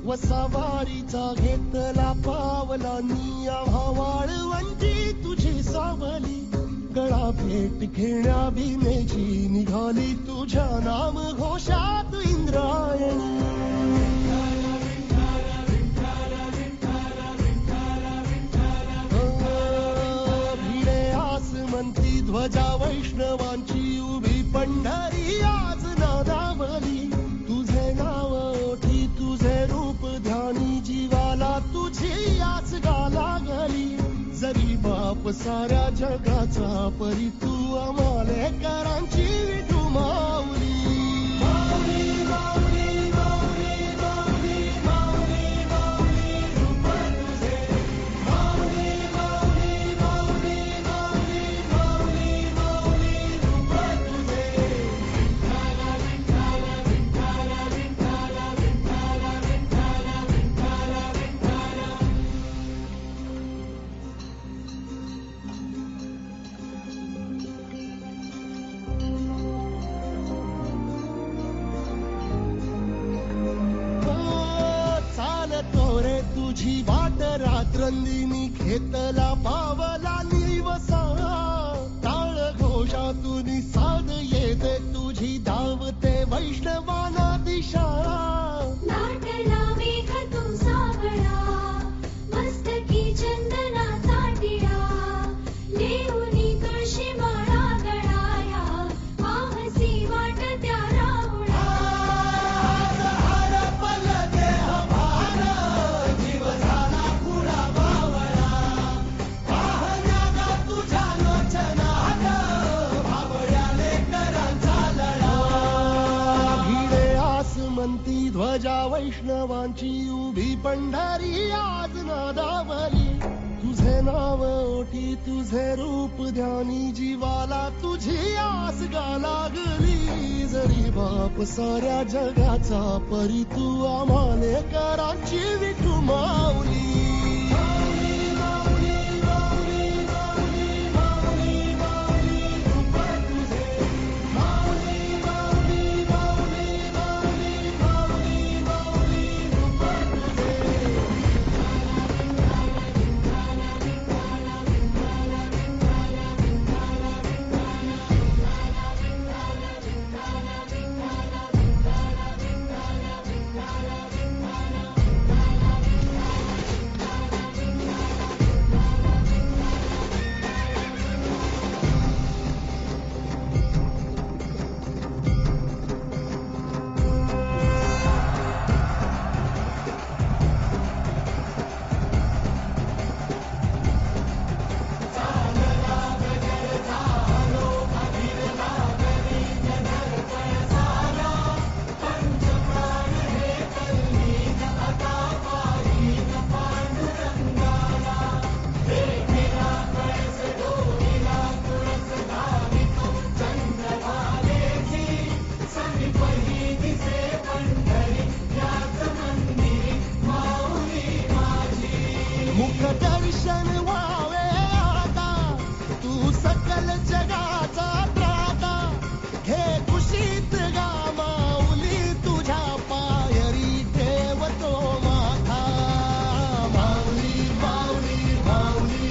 वसावारीचा घेतला पावला निया वाळवंटी तुझी सावली गळा भेट घेण्या भीमेची निघाली तुझ्या नाम घोषात इंद्रायणी भिडे आसमंती ध्वजा वैष्णवांची उभी पंढरी आज नादावली तुझे नाव ओठी तुझे रूप ध्यानी जीवाला तुझी आस गाला गली जरी बाप साऱ्या जगाचा परी तू अमालेकरांची विठू माऊली माऊली माऊली माऊली माऊली माऊली माऊली रूप तुझे माऊली माऊली माऊली माऊली माऊली माऊली रूप तुझे विठ्ठला विठ्ठला विठ्ठला विठ्ठला विठ्ठला विठ्ठला विठ्ठला विठ्ठला चालतो रे तुझी वाट रात्रंदिनी घेतला पावला निवसा टाळ घोषातून साध येते तुझी धावते वैष्णवाना दिशा नाटला मेघ तू सावळा मस्तकी चंदनाचा टिळा लेऊनी तुळशी माळा गळाया पाहसी वाट त्या राहुळा म्हणती ध्वजा वैष्णवांची उभी पंढरी आज नादावली तुझे नाव ओठी तुझे रूप ध्यानी जीवाला तुझी आस गा लागली जरी बाप साऱ्या जगाचा परी तू अमालेकरांची विठू माऊली दर्शन व्हावे आता तू सकल जगाचा त्राता घे कुशीत गा माऊली तुझ्या पायरी ठेवतो माथा माऊली माऊली माऊली